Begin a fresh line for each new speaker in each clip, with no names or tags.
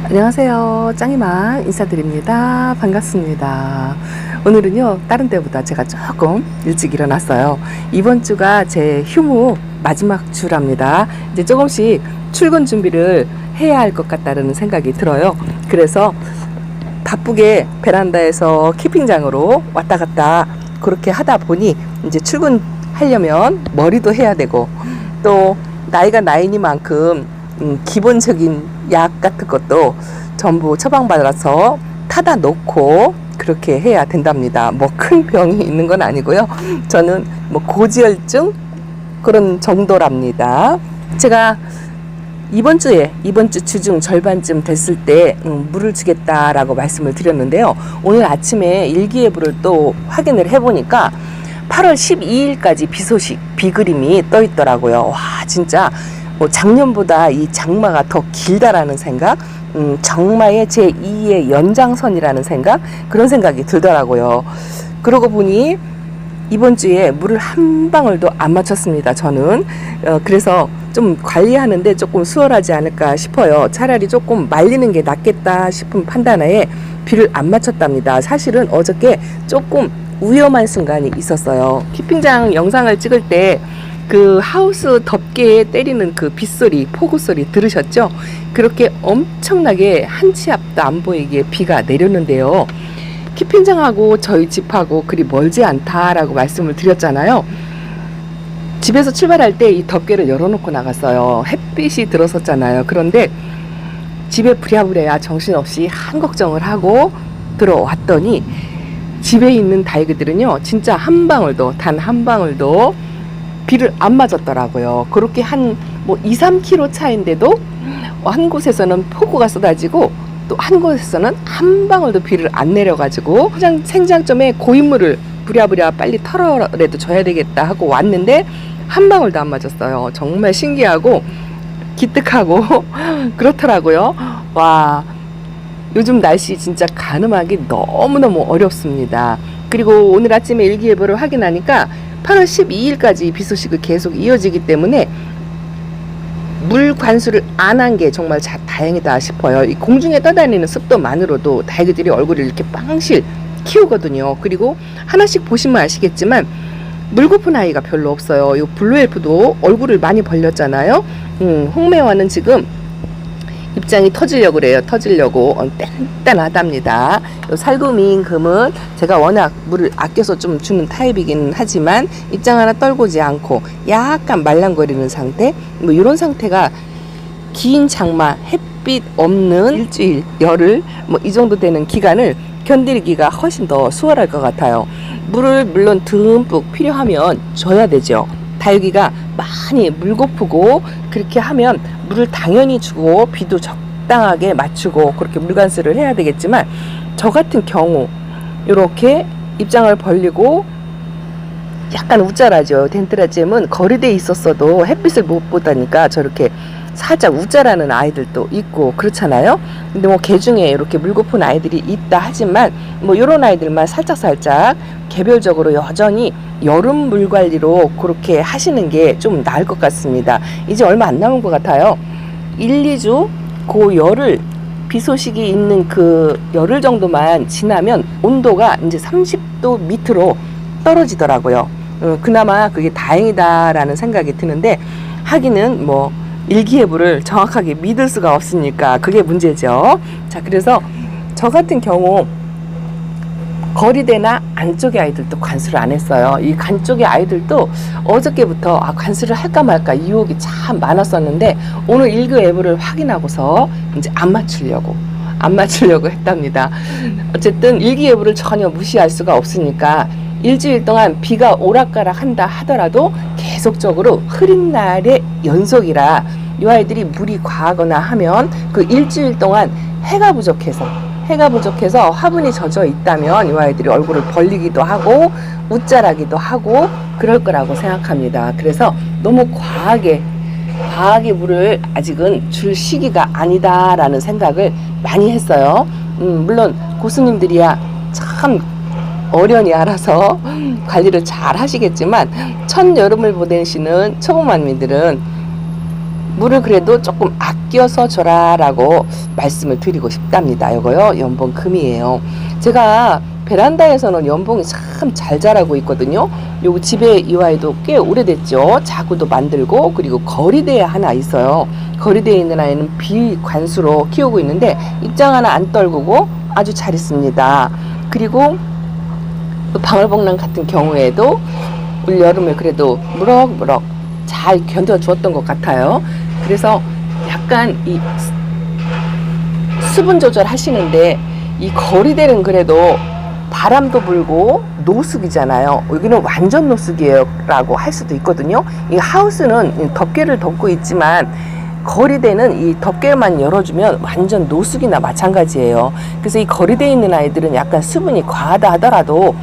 안녕하세요. 짱이만 인사드립니다. 반갑습니다. 오늘은요, 다른 때보다 제가 조금 일찍 일어났어요. 이번 주가 제 휴무 마지막 주랍니다. 이제 조금씩 출근 준비를 해야 할 것 같다는 생각이 들어요. 그래서 바쁘게 베란다에서 캠핑장으로 왔다 갔다 그렇게 하다 보니 이제 출근하려면 머리도 해야 되고 또 나이가 나이니만큼 기본적인 약 같은 것도 전부 처방받아서 타다 놓고 그렇게 해야 된답니다. 뭐 큰 병이 있는 건 아니고요. 저는 뭐 고지혈증 그런 정도랍니다. 제가 이번 주 주중 절반쯤 됐을 때 물을 주겠다라고 말씀을 드렸는데요. 오늘 아침에 일기예보를 또 확인을 해보니까 8월 12일까지 비 소식, 비 그림이 떠 있더라고요. 와, 진짜 뭐 작년보다 이 장마가 더 길다라는 생각, 장마의 제2의 연장선이라는 생각, 그런 생각이 들더라고요. 그러고 보니 이번 주에 물을 한 방울도 안 맞췄습니다. 저는 그래서 좀 관리하는데 조금 수월하지 않을까 싶어요. 차라리 조금 말리는 게 낫겠다 싶은 판단에 비를 안 맞췄답니다. 사실은 어저께 조금 위험한 순간이 있었어요. 캠핑장 영상을 찍을 때 그 하우스 덮개에 때리는 그 빗소리, 폭우소리 들으셨죠? 그렇게 엄청나게 한 치 앞도 안 보이게 비가 내렸는데요. 캠핑장하고 저희 집하고 그리 멀지 않다라고 말씀을 드렸잖아요. 집에서 출발할 때 이 덮개를 열어놓고 나갔어요. 햇빛이 들어섰잖아요. 그런데 집에 부랴부랴 정신없이 한 걱정을 하고 들어왔더니 집에 있는 다이그들은요, 진짜 한 방울도, 단 한 방울도 비를 안 맞았더라고요. 그렇게 한 뭐 2, 3km 차인데도 한 곳에서는 폭우가 쏟아지고 또 한 곳에서는 한 방울도 비를 안 내려가지고 생장점에 고인물을 부랴부랴 빨리 털어라도 줘야 되겠다 하고 왔는데 한 방울도 안 맞았어요. 정말 신기하고 기특하고 그렇더라고요. 와, 요즘 날씨 진짜 가늠하기 너무너무 어렵습니다. 그리고 오늘 아침에 일기예보를 확인하니까 8월 12일까지 비 소식이 계속 이어지기 때문에 물 관수를 안 한 게 정말 다행이다 싶어요. 이 공중에 떠다니는 습도만으로도 다이그들이 얼굴을 이렇게 빵실 키우거든요. 그리고 하나씩 보시면 아시겠지만 물고픈 아이가 별로 없어요. 이 블루엘프도 얼굴을 많이 벌렸잖아요. 홍매화는 지금 입장이 터지려고 그래요. 터지려고 뗀뗀하답니다. 살구미인 금은 제가 워낙 물을 아껴서 좀 주는 타입이긴 하지만 입장 하나 떨구지 않고 약간 말랑거리는 상태, 뭐 이런 상태가 긴 장마, 햇빛 없는 일주일, 열흘 뭐 이 정도 되는 기간을 견디기가 훨씬 더 수월할 것 같아요. 물을 물론 듬뿍 필요하면 줘야 되죠. 다육이가 많이 물고프고 그렇게 하면 물을 당연히 주고 비도 적당하게 맞추고 그렇게 물관수를 해야 되겠지만 저 같은 경우 이렇게 입장을 벌리고 약간 웃자라죠. 덴트라잼은 거리대에 있었어도 햇빛을 못 보다니까 저렇게 살짝 웃자라는 아이들도 있고 그렇잖아요. 근데 뭐 개중에 이렇게 물고픈 아이들이 있다 하지만 뭐 이런 아이들만 살짝 개별적으로 여전히 여름 물 관리로 그렇게 하시는 게 좀 나을 것 같습니다. 이제 얼마 안 남은 것 같아요. 1, 2주 그 열흘 비 소식이 있는 그 열흘 정도만 지나면 온도가 이제 30도 밑으로 떨어지더라고요. 그나마 그게 다행이다라는 생각이 드는데 하기는 뭐 일기예보를 정확하게 믿을 수가 없으니까 그게 문제죠. 자, 그래서 저 같은 경우 거리대나 안쪽의 아이들도 관수를 안 했어요. 이 간쪽의 아이들도 어저께부터 관수를 할까 말까 유혹이 참 많았었는데 오늘 일기예보를 확인하고서 이제 안 맞추려고 했답니다. 어쨌든 일기예보를 전혀 무시할 수가 없으니까 일주일 동안 비가 오락가락 한다 하더라도 계속적으로 흐린 날의 연속이라 이 아이들이 물이 과하거나 하면 그 일주일 동안 해가 부족해서 화분이 젖어 있다면 이 아이들이 얼굴을 벌리기도 하고 웃자라기도 하고 그럴 거라고 생각합니다. 그래서 너무 과하게 물을 아직은 줄 시기가 아니다라는 생각을 많이 했어요. 물론 고수님들이야 참 어련히 알아서 관리를 잘 하시겠지만 첫 여름을 보내시는 초보만미들은 물을 그래도 조금 아껴서 줘라라고 말씀을 드리고 싶답니다. 이거요, 연봉 금이에요. 제가 베란다에서는 연봉이 참 잘 자라고 있거든요. 요 집에 이 아이도 꽤 오래됐죠. 자구도 만들고, 그리고 거리대에 하나 있어요. 거리대에 있는 아이는 비관수로 키우고 있는데 입장 하나 안 떨구고 아주 잘 있습니다. 그리고 방울복랑 같은 경우에도 올 여름에 그래도 무럭무럭 잘 견뎌주었던 것 같아요. 그래서 약간 이 수분 조절 하시는데 이 거리대는 그래도 바람도 불고 노숙이잖아요. 여기는 완전 노숙이에요 라고 할 수도 있거든요. 이 하우스는 덮개를 덮고 있지만 거리대는 이 덮개만 열어주면 완전 노숙이나 마찬가지예요. 그래서 이 거리대에 있는 아이들은 약간 수분이 과하다 하더라도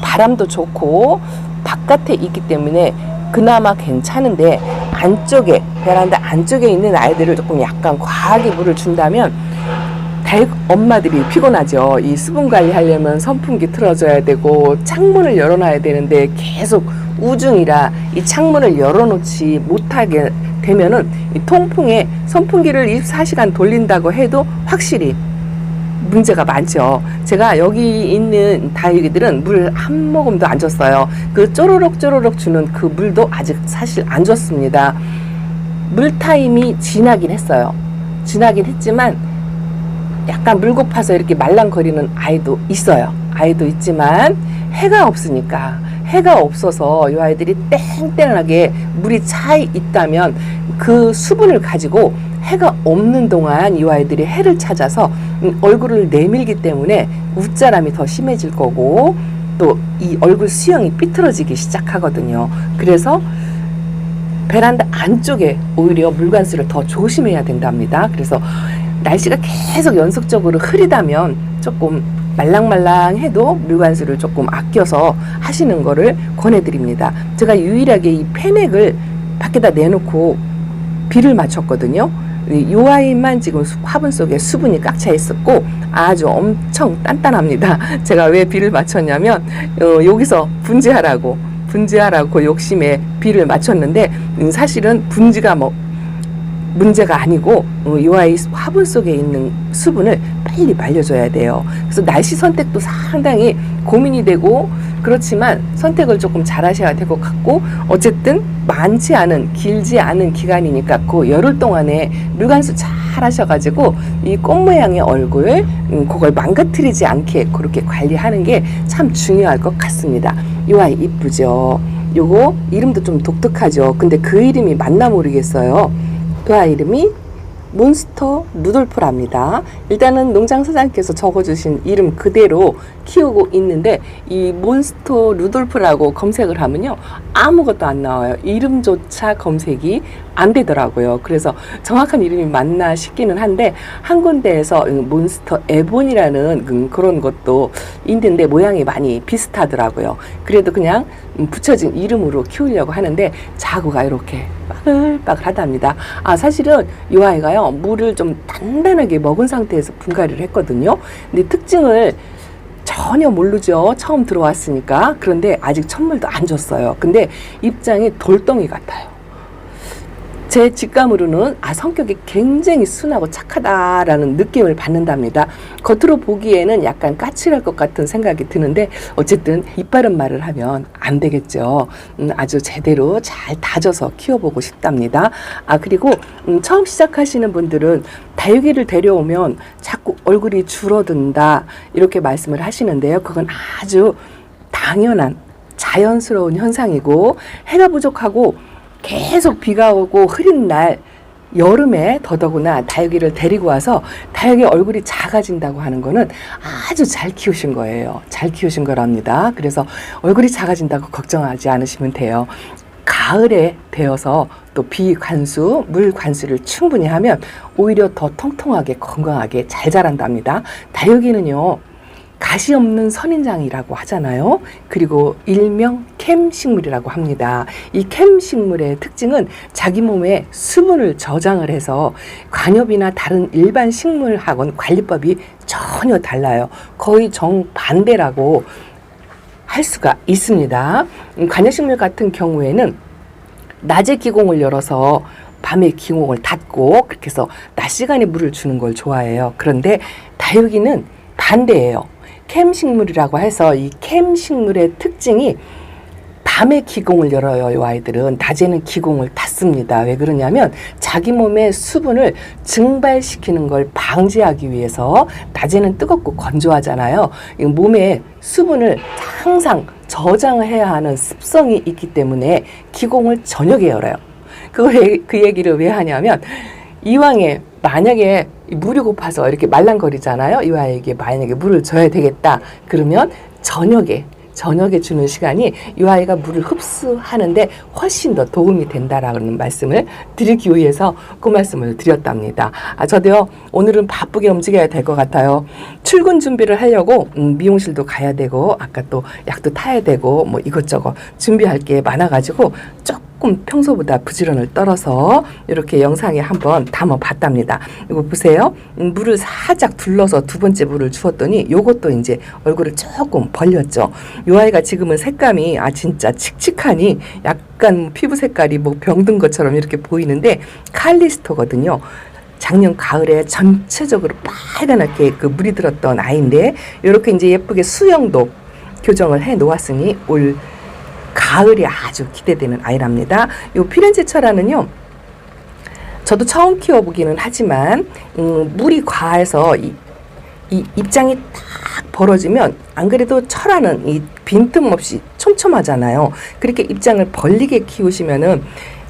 바람도 좋고 바깥에 있기 때문에 그나마 괜찮은데, 안쪽에, 베란다 안쪽에 있는 아이들을 조금 약간 과하게 물을 준다면 엄마들이 피곤하죠. 이 수분 관리하려면 선풍기 틀어줘야 되고 창문을 열어놔야 되는데 계속 우중이라 이 창문을 열어놓지 못하게 되면은 이 통풍에 선풍기를 24시간 돌린다고 해도 확실히 문제가 많죠. 제가 여기 있는 다육이들은 물 한 모금도 안 줬어요. 그 쪼로록 주는 그 물도 아직 사실 안 줬습니다. 물 타임이 지나긴 했어요. 지나긴 했지만 약간 물 고파서 이렇게 말랑거리는 아이도 있어요. 아이도 있지만 해가 없으니까, 해가 없어서 이 아이들이 땡땡하게 물이 차 있다면 그 수분을 가지고 해가 없는 동안 이 아이들이 해를 찾아서 얼굴을 내밀기 때문에 웃자람이 더 심해질 거고, 또 이 얼굴 수영이 삐뚤어지기 시작하거든요. 그래서 베란다 안쪽에 오히려 물관수를 더 조심해야 된답니다. 그래서 날씨가 계속 연속적으로 흐리다면 조금 말랑말랑해도 물관수를 조금 아껴서 하시는 거를 권해드립니다. 제가 유일하게 이 팬액을 밖에다 내놓고 비를 맞췄거든요. 이 아이만 지금 화분 속에 수분이 꽉 차 있었고 아주 엄청 단단합니다. 제가 왜 비를 맞췄냐면 여기서 분지하라고 욕심에 비를 맞췄는데 사실은 분지가 문제가 아니고 이 아이 화분 속에 있는 수분을 빨리 말려줘야 돼요. 그래서 날씨 선택도 상당히 고민이 되고, 그렇지만 선택을 조금 잘 하셔야 될 것 같고, 어쨌든 많지 않은, 길지 않은 기간이니까 그 열흘 동안에 물관수 잘 하셔가지고 이 꽃 모양의 얼굴 그걸 망가뜨리지 않게 그렇게 관리하는 게 참 중요할 것 같습니다. 이 아이 이쁘죠? 요거 이름도 좀 독특하죠? 근데 그 이름이 맞나 모르겠어요. 그 아이 이름이 몬스터 루돌프랍니다. 일단은 농장 사장님께서 적어주신 이름 그대로 키우고 있는데, 이 몬스터 루돌프라고 검색을 하면요 아무것도 안 나와요. 이름조차 검색이 안 되더라고요. 그래서 정확한 이름이 맞나 싶기는 한데, 한 군데에서 몬스터 에본이라는 그런 것도 있는데 모양이 많이 비슷하더라고요. 그래도 그냥 붙여진 이름으로 키우려고 하는데 자구가 이렇게 빠글빠글 하답니다. 사실은 이 아이가요 물을 좀 단단하게 먹은 상태에서 분갈이를 했거든요. 근데 특징을 전혀 모르죠. 처음 들어왔으니까. 그런데 아직 첫물도 안 줬어요. 근데 입장이 돌덩이 같아요. 제 직감으로는 성격이 굉장히 순하고 착하다라는 느낌을 받는답니다. 겉으로 보기에는 약간 까칠할 것 같은 생각이 드는데, 어쨌든 이빠른 말을 하면 안 되겠죠. 아주 제대로 잘 다져서 키워보고 싶답니다. 그리고 처음 시작하시는 분들은 다육이를 데려오면 자꾸 얼굴이 줄어든다 이렇게 말씀을 하시는데요. 그건 아주 당연한 자연스러운 현상이고, 해가 부족하고 계속 비가 오고 흐린 날 여름에 더더구나 다육이를 데리고 와서 다육이 얼굴이 작아진다고 하는 거는 아주 잘 키우신 거예요. 잘 키우신 거랍니다. 그래서 얼굴이 작아진다고 걱정하지 않으시면 돼요. 가을에 되어서 또 비관수, 물관수를 충분히 하면 오히려 더 통통하게 건강하게 잘 자란답니다. 다육이는요 가시 없는 선인장이라고 하잖아요. 그리고 일명 캠식물이라고 합니다. 이 캠식물의 특징은 자기 몸에 수분을 저장을 해서 관엽이나 다른 일반 식물하고는 관리법이 전혀 달라요. 거의 정반대라고 할 수가 있습니다. 관엽식물 같은 경우에는 낮에 기공을 열어서 밤에 기공을 닫고 그렇게 해서 낮 시간에 물을 주는 걸 좋아해요. 그런데 다육이는 반대예요. 캠식물이라고 해서 이 캠식물의 특징이 밤에 기공을 열어요. 이 아이들은 낮에는 기공을 닫습니다. 왜 그러냐면 자기 몸의 수분을 증발시키는 걸 방지하기 위해서. 낮에는 뜨겁고 건조하잖아요. 몸에 수분을 항상 저장해야 하는 습성이 있기 때문에 기공을 저녁에 열어요. 그 얘기를 왜 하냐면 이왕에 만약에 물이 고파서 이렇게 말랑거리잖아요. 이 아이에게 만약에 물을 줘야 되겠다. 그러면 저녁에 주는 시간이 이 아이가 물을 흡수하는데 훨씬 더 도움이 된다라는 말씀을 드리기 위해서 그 말씀을 드렸답니다. 저도요, 오늘은 바쁘게 움직여야 될 것 같아요. 출근 준비를 하려고 미용실도 가야 되고, 아까 또 약도 타야 되고, 뭐 이것저것 준비할 게 많아가지고 조금 평소보다 부지런을 떨어서 이렇게 영상에 한번 담아 봤답니다. 이거 보세요. 물을 살짝 둘러서 두 번째 물을 주었더니 요것도 이제 얼굴을 조금 벌렸죠. 요 아이가 지금은 색감이 진짜 칙칙하니 약간 피부 색깔이 뭐 병든 것처럼 이렇게 보이는데 칼리스토거든요. 작년 가을에 전체적으로 빨갛게 그 물이 들었던 아이인데 이렇게 이제 예쁘게 수영도 교정을 해 놓았으니 올 가을이 아주 기대되는 아이랍니다. 요 피렌체 철화는요, 저도 처음 키워보기는 하지만 물이 과해서 이 입장이 딱 벌어지면 안 그래도 철화는 이 빈틈없이 촘촘하잖아요. 그렇게 입장을 벌리게 키우시면은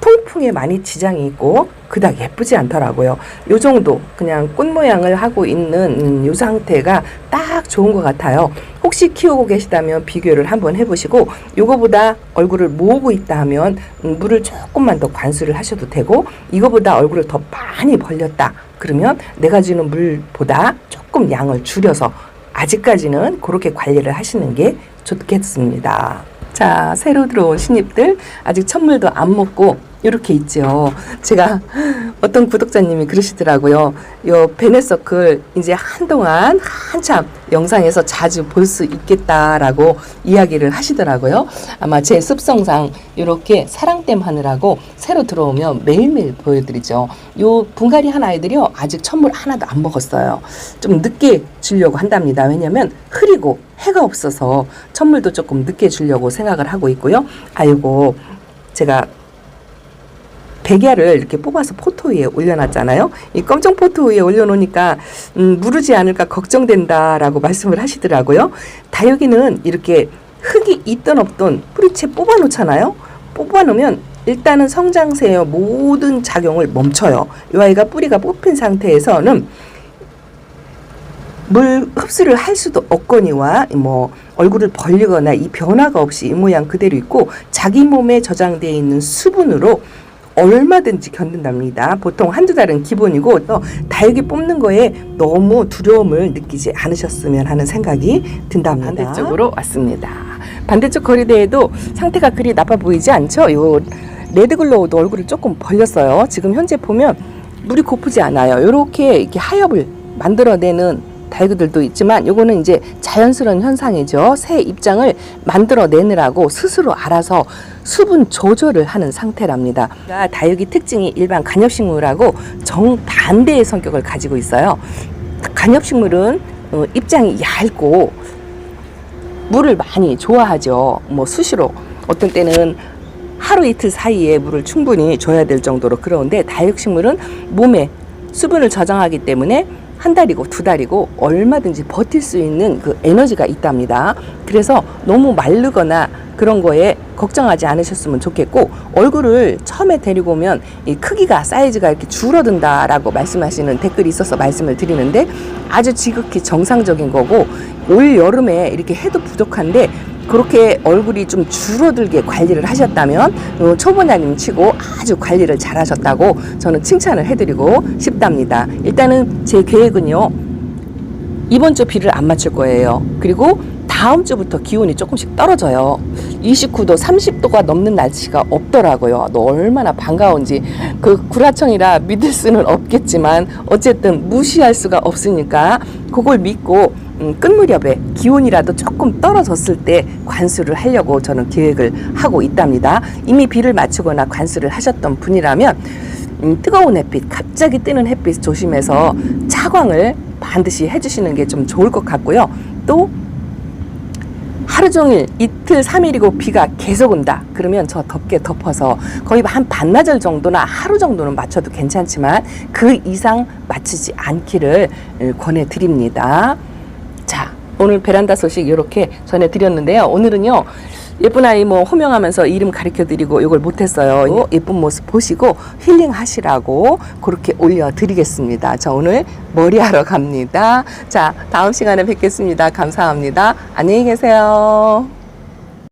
통풍에 많이 지장이 있고 그닥 예쁘지 않더라고요. 요 정도 그냥 꽃 모양을 하고 있는 요 상태가 딱 좋은 것 같아요. 혹시 키우고 계시다면 비교를 한번 해보시고 요거보다 얼굴을 모으고 있다 하면 물을 조금만 더 관수를 하셔도 되고, 이거보다 얼굴을 더 많이 벌렸다 그러면 내가 주는 물보다 조금 양을 줄여서 아직까지는 그렇게 관리를 하시는 게 좋겠습니다. 자, 새로 들어온 신입들 아직 첫물도 안 먹고 이렇게 있죠. 제가 어떤 구독자님이 그러시더라고요. 요 베네서클 이제 한동안 한참 영상에서 자주 볼 수 있겠다라고 이야기를 하시더라고요. 아마 제 습성상 이렇게 사랑댐 하느라고 새로 들어오면 매일매일 보여드리죠. 요 분갈이 한 아이들이요, 아직 첫물 하나도 안 먹었어요. 좀 늦게 주려고 한답니다. 왜냐면 흐리고 해가 없어서 첫물도 조금 늦게 주려고 생각을 하고 있고요. 아이고, 제가 백야를 이렇게 뽑아서 포토 위에 올려놨잖아요. 이 검정 포토 위에 올려놓으니까 무르지 않을까 걱정된다라고 말씀을 하시더라고요. 다육이는 이렇게 흙이 있던 없던 뿌리채 뽑아놓잖아요. 뽑아놓으면 일단은 성장세의 모든 작용을 멈춰요. 이 아이가 뿌리가 뽑힌 상태에서는 물 흡수를 할 수도 없거니와 뭐 얼굴을 벌리거나 이 변화가 없이 이 모양 그대로 있고 자기 몸에 저장되어 있는 수분으로 얼마든지 견딘답니다. 보통 한두 달은 기본이고, 또 다육이 뽑는 거에 너무 두려움을 느끼지 않으셨으면 하는 생각이 든답니다. 반대쪽으로 왔습니다. 반대쪽 거리대에도 상태가 그리 나빠 보이지 않죠? 요 레드글로우도 얼굴을 조금 벌렸어요. 지금 현재 보면 물이 고프지 않아요. 이렇게 하엽을 만들어내는 다육이들도 있지만 요거는 이제 자연스러운 현상이죠. 새 입장을 만들어내느라고 스스로 알아서 수분 조절을 하는 상태랍니다. 다육이 특징이 일반 관엽식물하고 정반대의 성격을 가지고 있어요. 관엽식물은 입장이 얇고 물을 많이 좋아하죠. 뭐 수시로 어떤 때는 하루 이틀 사이에 물을 충분히 줘야 될 정도로 그러는데, 다육식물은 몸에 수분을 저장하기 때문에 한 달이고 두 달이고 얼마든지 버틸 수 있는 그 에너지가 있답니다. 그래서 너무 마르거나 그런 거에 걱정하지 않으셨으면 좋겠고, 얼굴을 처음에 데리고 오면 이 크기가 사이즈가 이렇게 줄어든다라고 말씀하시는 댓글이 있어서 말씀을 드리는데 아주 지극히 정상적인 거고, 올 여름에 이렇게 해도 부족한데 그렇게 얼굴이 좀 줄어들게 관리를 하셨다면 초보자님 치고 아주 관리를 잘 하셨다고 저는 칭찬을 해드리고 싶답니다. 일단은 제 계획은요, 이번 주 비를 안 맞출 거예요. 그리고 다음 주부터 기온이 조금씩 떨어져요. 29도, 30도가 넘는 날씨가 없더라고요. 너 얼마나 반가운지. 그 구라청이라 믿을 수는 없겠지만 어쨌든 무시할 수가 없으니까 그걸 믿고 끝 무렵에 기온이라도 조금 떨어졌을 때 관수를 하려고 저는 계획을 하고 있답니다. 이미 비를 맞추거나 관수를 하셨던 분이라면 뜨거운 햇빛, 갑자기 뜨는 햇빛 조심해서 차광을 반드시 해주시는 게 좀 좋을 것 같고요. 또 하루 종일 이틀 3일이고 비가 계속 온다 그러면 저 덥게 덮어서 거의 한 반나절 정도나 하루 정도는 맞춰도 괜찮지만 그 이상 맞추지 않기를 권해드립니다. 자, 오늘 베란다 소식 이렇게 전해드렸는데요. 오늘은요, 예쁜 아이 뭐 호명하면서 이름 가르쳐 드리고 이걸 못했어요. 예쁜 모습 보시고 힐링 하시라고 그렇게 올려드리겠습니다. 저 오늘 머리하러 갑니다. 자, 다음 시간에 뵙겠습니다. 감사합니다. 안녕히 계세요.